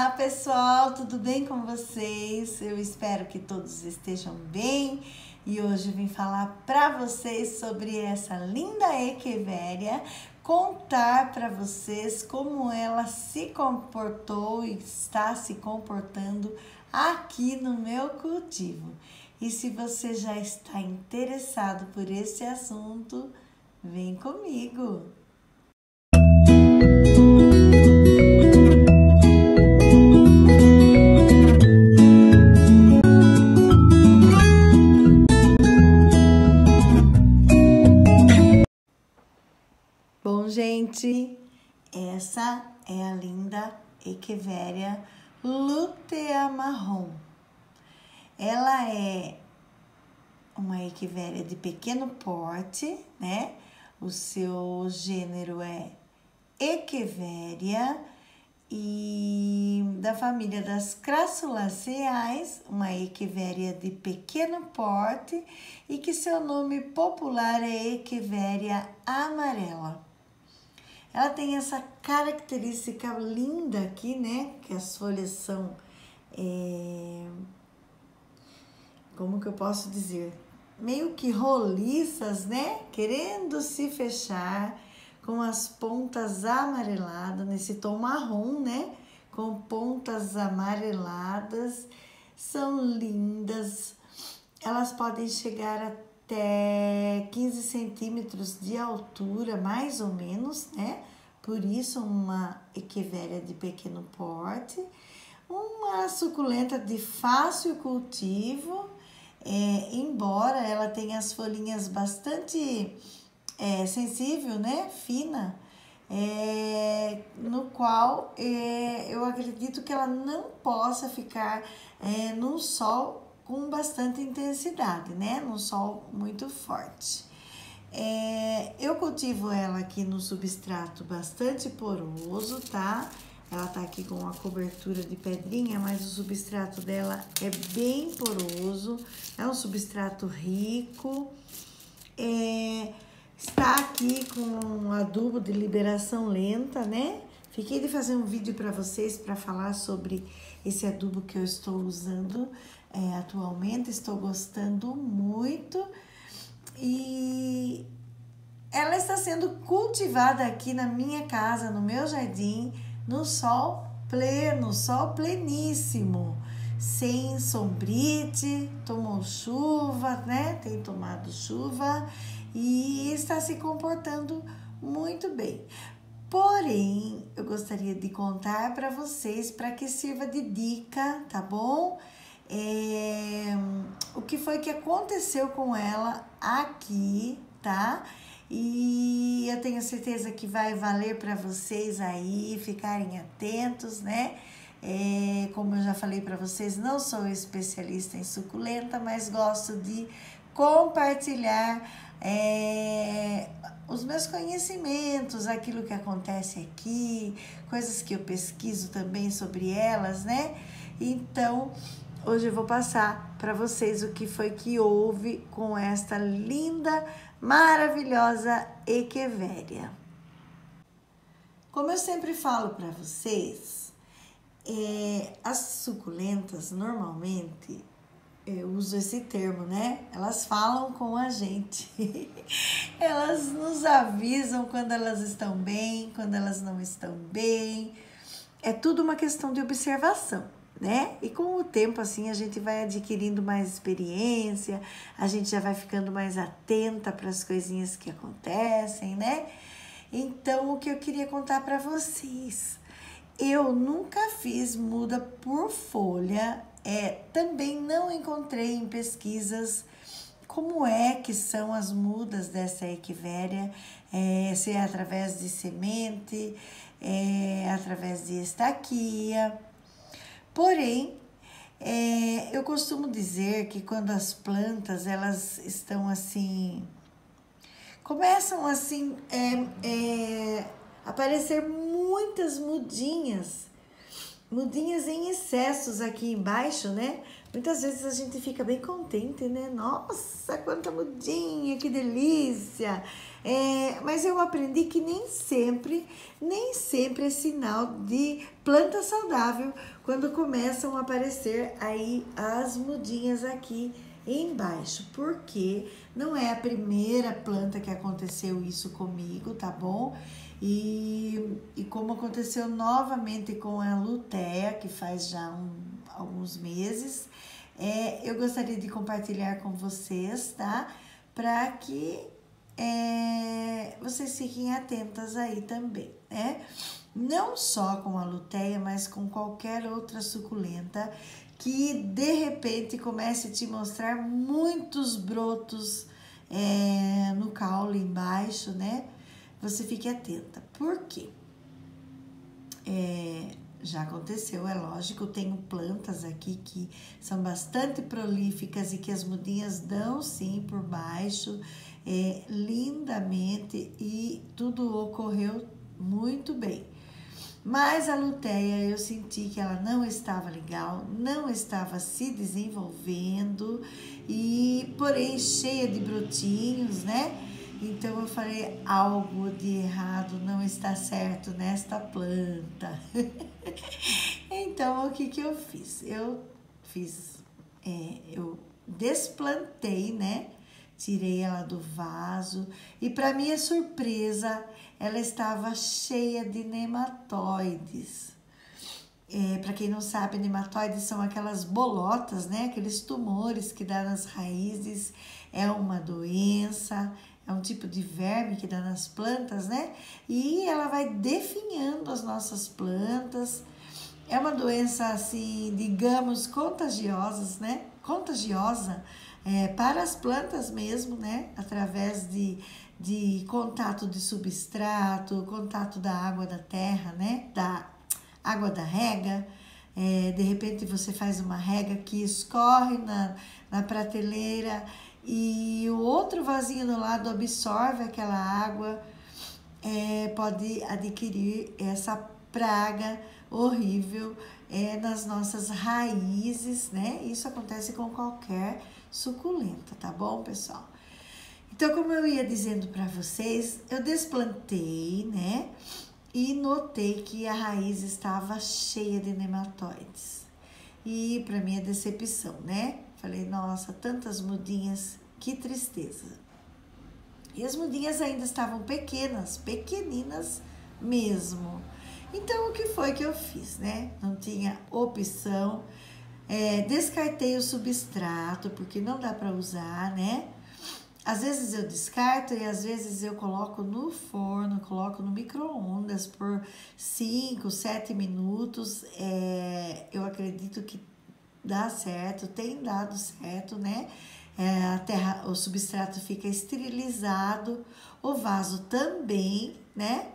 Olá pessoal, tudo bem com vocês? Eu espero que todos estejam bem e hoje eu vim falar para vocês sobre essa linda equivéria, contar para vocês como ela se comportou e está se comportando aqui no meu cultivo. E se você já está interessado por esse assunto, vem comigo! Bom, gente, essa é a linda equivéria Lutea marrom. Ela é uma equivéria de pequeno porte, né? O seu gênero é Echeveria e da família das Crassulaceae, uma equivéria de pequeno porte e que seu nome popular é Echeveria amarela. Ela tem essa característica linda aqui, né? Que as folhas são, como que eu posso dizer? Meio que roliças, né? Querendo se fechar com as pontas amareladas, nesse tom marrom, né? Com pontas amareladas. São lindas. Elas podem chegar até 15 centímetros de altura, mais ou menos, né? Por isso, uma equivéria de pequeno porte. Uma suculenta de fácil cultivo, embora ela tenha as folhinhas bastante sensível, né? Fina, no qual eu acredito que ela não possa ficar no sol com bastante intensidade, né? No sol muito forte. Eu cultivo ela aqui no substrato bastante poroso, tá? Ela tá aqui com uma cobertura de pedrinha, mas o substrato dela é bem poroso, é um substrato rico. Está aqui com adubo de liberação lenta, né? Fiquei de fazer um vídeo para vocês para falar sobre esse adubo que eu estou usando atualmente. Estou gostando muito e ela está sendo cultivada aqui na minha casa, no meu jardim, no sol pleno, sol pleníssimo, sem sombrite, tomou chuva, né? Tem tomado chuva e está se comportando muito bem. Porém, eu gostaria de contar para vocês, para que sirva de dica, tá bom? O que foi que aconteceu com ela aqui, tá? E eu tenho certeza que vai valer para vocês aí ficarem atentos, né? Como eu já falei para vocês, não sou especialista em suculenta, mas gosto de compartilhar os meus conhecimentos, aquilo que acontece aqui, coisas que eu pesquiso também sobre elas, né? Então, hoje eu vou passar para vocês o que foi que houve com esta linda, maravilhosa equivéria. Como eu sempre falo para vocês, as suculentas normalmente, eu uso esse termo, né? Elas falam com a gente. Elas nos avisam quando elas estão bem, quando elas não estão bem. É tudo uma questão de observação, né? E com o tempo, assim, a gente vai adquirindo mais experiência, a gente já vai ficando mais atenta para as coisinhas que acontecem, né? Então, o que eu queria contar para vocês, eu nunca fiz muda por folha, também não encontrei em pesquisas como é que são as mudas dessa equivéria, se é através de semente, através de estaquia. Porém, eu costumo dizer que quando as plantas, elas estão assim, começam assim, aparecer muitas mudinhas mudinhas em excessos aqui embaixo, né? Muitas vezes a gente fica bem contente, né? Nossa, quanta mudinha, que delícia! Mas eu aprendi que nem sempre é sinal de planta saudável quando começam a aparecer aí as mudinhas aqui embaixo, porque não é a primeira planta que aconteceu isso comigo, tá bom? E como aconteceu novamente com a luteia, que faz já alguns meses, eu gostaria de compartilhar com vocês, tá? Para que vocês fiquem atentas aí também, né? Não só com a luteia, mas com qualquer outra suculenta que de repente comece a te mostrar muitos brotos no caule embaixo, né? Você fique atenta. Por quê? Já aconteceu, é lógico, eu tenho plantas aqui que são bastante prolíficas e que as mudinhas dão sim por baixo, lindamente, e tudo ocorreu muito bem. Mas a luteia eu senti que ela não estava legal, não estava se desenvolvendo, e porém cheia de brotinhos, né? Então eu falei, algo de errado não está certo nesta planta. Então o que eu fiz? Eu desplantei, né? Tirei ela do vaso e, para minha surpresa, ela estava cheia de nematóides. Para quem não sabe, nematóides são aquelas bolotas, né? Aqueles tumores que dá nas raízes. É uma doença, é um tipo de verme que dá nas plantas, né? E ela vai definhando as nossas plantas. É uma doença, assim, digamos, contagiosa, né? Contagiosa para as plantas mesmo, né? Através de contato de substrato, contato da água da terra, né? Da água da rega. De repente você faz uma rega que escorre na prateleira e o outro vasinho do lado absorve aquela água, pode adquirir essa praga horrível nas nossas raízes, né? Isso acontece com qualquer suculenta, tá bom, pessoal? Então, como eu ia dizendo para vocês, eu desplantei, né? E notei que a raiz estava cheia de nematóides. E para minha decepção, né? Falei, nossa, tantas mudinhas, que tristeza. E as mudinhas ainda estavam pequenas, pequeninas mesmo. Então, o que foi que eu fiz, né? Não tinha opção. Descartei o substrato, porque não dá para usar, né? Às vezes eu descarto e às vezes eu coloco no forno, coloco no micro-ondas por 5, 7 minutos. Eu acredito que dá certo, tem dado certo, né? O substrato fica esterilizado, o vaso também, né?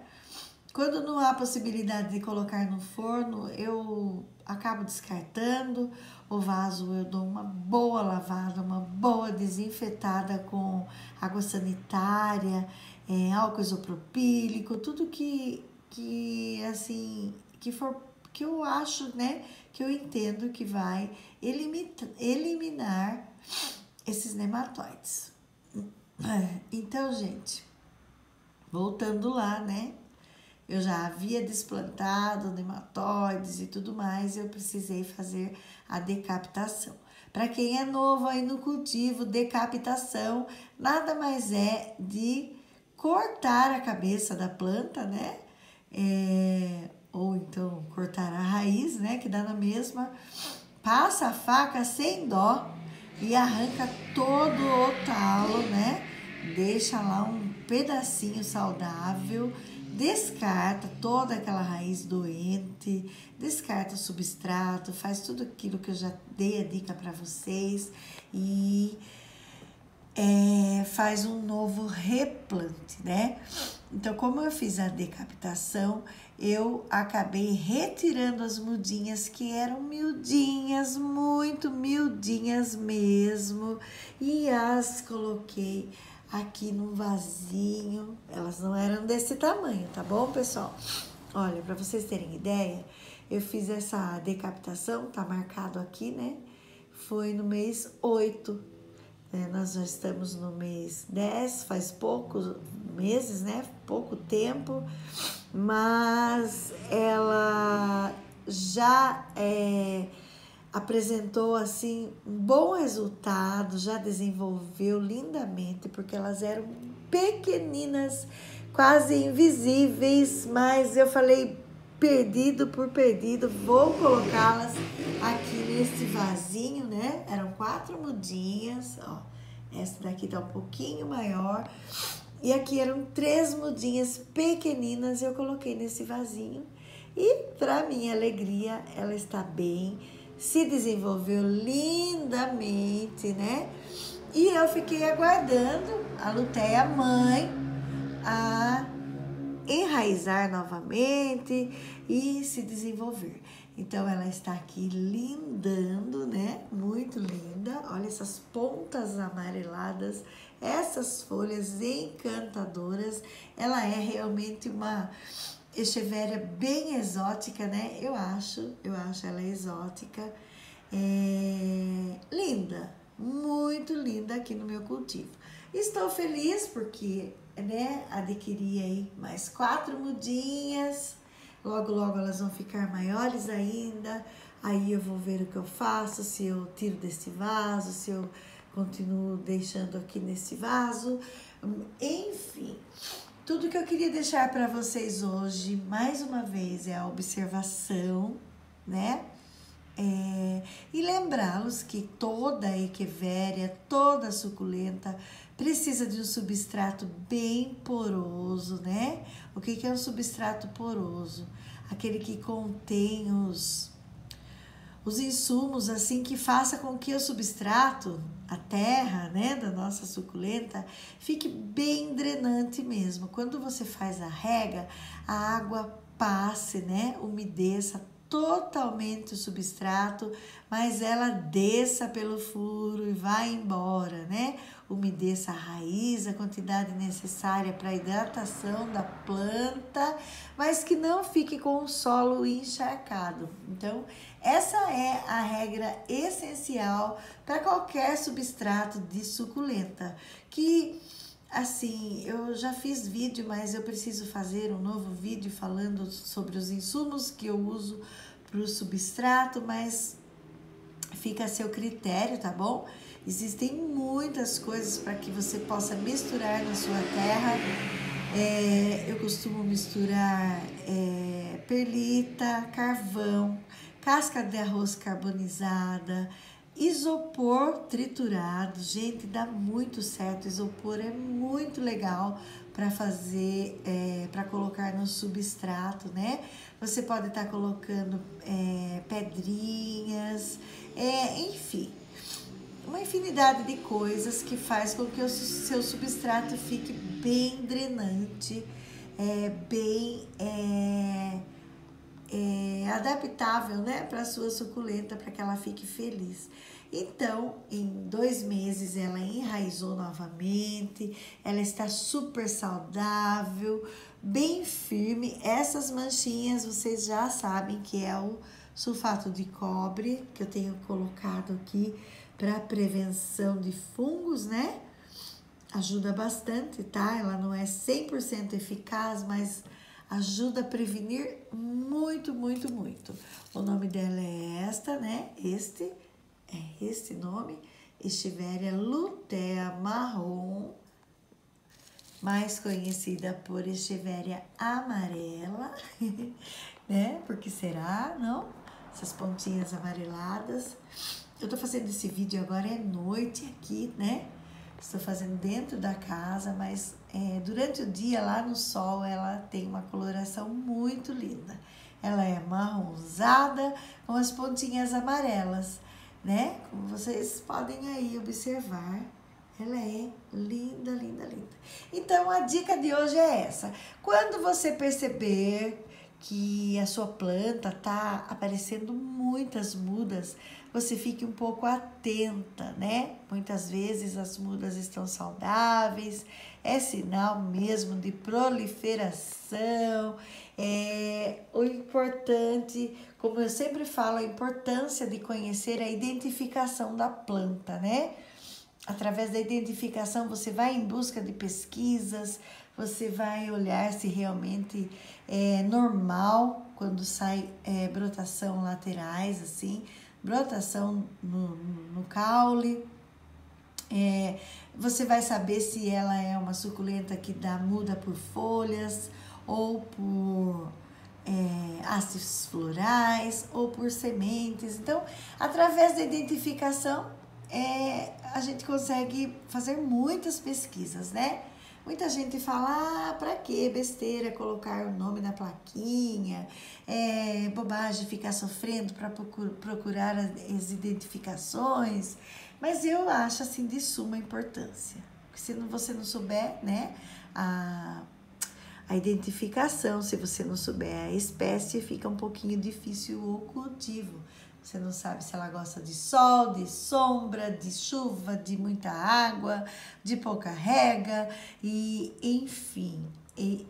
Quando não há possibilidade de colocar no forno, eu acabo descartando. O vaso eu dou uma boa lavada, uma boa desinfetada com água sanitária, álcool isopropílico, tudo que eu acho, né, que eu entendo que vai eliminar esses nematóides. Então, gente, voltando lá, né? Eu já havia desplantado nematóides e tudo mais, e eu precisei fazer a decapitação. Para quem é novo aí no cultivo, decapitação nada mais é de cortar a cabeça da planta, né? Ou então cortar a raiz, né? Que dá na mesma. Passa a faca sem dó e arranca todo o talo, né? Deixa lá um pedacinho saudável. Descarta toda aquela raiz doente, descarta o substrato, faz tudo aquilo que eu já dei a dica para vocês e faz um novo replante, né? Então, como eu fiz a decapitação, eu acabei retirando as mudinhas, que eram miudinhas, muito miudinhas mesmo, e as coloquei aqui num vasinho. Elas não eram desse tamanho, tá bom, pessoal? Olha, para vocês terem ideia, eu fiz essa decapitação, tá marcado aqui, né? Foi no mês 8. Nós já estamos no mês 10, faz poucos meses, né? Pouco tempo, mas ela já apresentou assim um bom resultado, já desenvolveu lindamente, porque elas eram pequeninas, quase invisíveis, mas eu falei perdido por perdido, vou colocá-las aqui nesse vasinho, né? Eram 4 mudinhas, ó. Essa daqui tá um pouquinho maior. E aqui eram 3 mudinhas pequeninas, eu coloquei nesse vasinho. E para minha alegria, ela está bem, se desenvolveu lindamente, né? E eu fiquei aguardando a Luteia mãe a enraizar novamente e se desenvolver. Então ela está aqui lindando, né? Muito linda. Olha essas pontas amareladas, essas folhas encantadoras. Ela é realmente uma echeveria bem exótica, né? Eu acho ela exótica. Linda, muito linda aqui no meu cultivo. Estou feliz porque, né, adquiri aí mais 4 mudinhas. Logo, logo elas vão ficar maiores ainda. Aí eu vou ver o que eu faço, se eu tiro desse vaso, se eu continuo deixando aqui nesse vaso. Enfim, tudo que eu queria deixar para vocês hoje, mais uma vez, é a observação, né? E lembrá-los que toda echeveria, toda suculenta precisa de um substrato bem poroso, né? O que é um substrato poroso? Aquele que contém os insumos, assim, que faça com que o substrato, a terra, né, da nossa suculenta, fique bem drenante mesmo. Quando você faz a rega, a água passe, né, umedeça totalmente o substrato, mas ela desça pelo furo e vai embora, né? Umedeça a raiz, a quantidade necessária para a hidratação da planta, mas que não fique com o solo encharcado. Então, essa é a regra essencial para qualquer substrato de suculenta, que assim, eu já fiz vídeo, mas eu preciso fazer um novo vídeo falando sobre os insumos que eu uso para o substrato, mas fica a seu critério, tá bom? Existem muitas coisas para que você possa misturar na sua terra. Eu costumo misturar perlita, carvão, casca de arroz carbonizada, isopor triturado. Gente, dá muito certo. Isopor é muito legal para fazer, para colocar no substrato, né? Você pode estar colocando pedrinhas, enfim, uma infinidade de coisas que faz com que o seu substrato fique bem drenante, bem adaptável, né, para a sua suculenta, para que ela fique feliz. Então, em 2 meses ela enraizou novamente, ela está super saudável, bem firme. Essas manchinhas vocês já sabem que é o sulfato de cobre, que eu tenho colocado aqui para prevenção de fungos, né? Ajuda bastante, tá? Ela não é 100% eficaz, mas ajuda a prevenir muito, muito, muito. O nome dela é esta, né? Este nome, Echeveria lutea marrom, mais conhecida por Echeveria amarela, né? Porque será, não? Essas pontinhas amareladas. Eu tô fazendo esse vídeo agora, é noite aqui, né? Estou fazendo dentro da casa, mas durante o dia, lá no sol, ela tem uma coloração muito linda. Ela é marronzada com as pontinhas amarelas, né? Como vocês podem aí observar, ela é linda, linda, linda. Então, a dica de hoje é essa. Quando você perceber que a sua planta tá aparecendo muitas mudas, você fique um pouco atenta, né? Muitas vezes as mudas estão saudáveis, é sinal mesmo de proliferação. O importante, como eu sempre falo, a importância de conhecer a identificação da planta, né? Através da identificação, você vai em busca de pesquisas, você vai olhar se realmente é normal quando sai brotação laterais, assim, brotação no caule. Você vai saber se ela é uma suculenta que muda por folhas ou por hastes florais ou por sementes. Então, através da identificação, a gente consegue fazer muitas pesquisas, né? Muita gente fala, pra que besteira colocar o nome na plaquinha, bobagem ficar sofrendo para procurar as identificações, mas eu acho assim de suma importância, porque se você não souber, né, a identificação, se você não souber a espécie, fica um pouquinho difícil o cultivo. Você não sabe se ela gosta de sol, de sombra, de chuva, de muita água, de pouca rega, e enfim,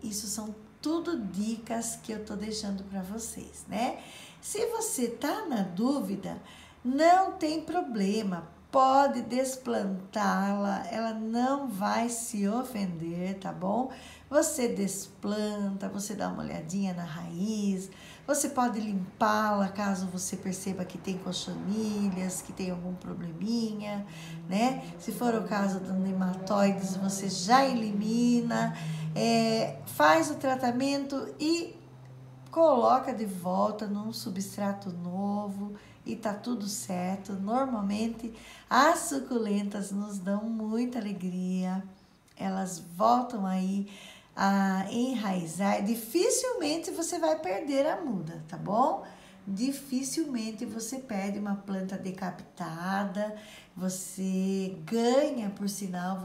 isso são tudo dicas que eu tô deixando para vocês, né? Se você tá na dúvida, não tem problema, pode desplantá-la, ela não vai se ofender, tá bom? Você desplanta, você dá uma olhadinha na raiz, você pode limpá-la caso você perceba que tem cochonilhas, que tem algum probleminha, né? Se for o caso do nematóides, você já elimina, faz o tratamento e coloca de volta num substrato novo e tá tudo certo. Normalmente as suculentas nos dão muita alegria, elas voltam aí a enraizar. Dificilmente você vai perder a muda, tá bom? Dificilmente você perde uma planta decapitada, você ganha, por sinal,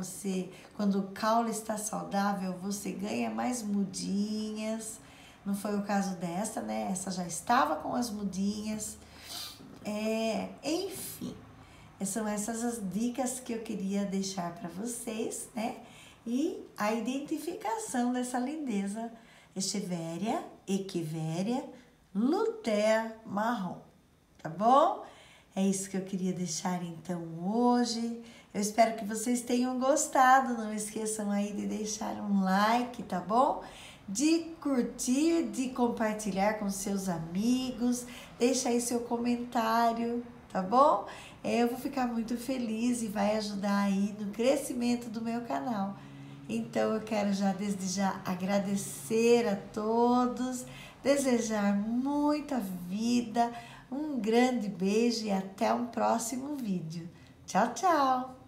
quando o caule está saudável, você ganha mais mudinhas. Não foi o caso dessa, né? Essa já estava com as mudinhas. Enfim, são essas as dicas que eu queria deixar para vocês, né? E a identificação dessa lindeza, Echeveria, Echeveria, Lutea marrom, tá bom? É isso que eu queria deixar então hoje. Eu espero que vocês tenham gostado. Não esqueçam aí de deixar um like, tá bom? De curtir, de compartilhar com seus amigos. Deixa aí seu comentário, tá bom? Eu vou ficar muito feliz e vai ajudar aí no crescimento do meu canal. Então, eu quero desde já agradecer a todos, desejar muita vida, um grande beijo e até um próximo vídeo. Tchau, tchau!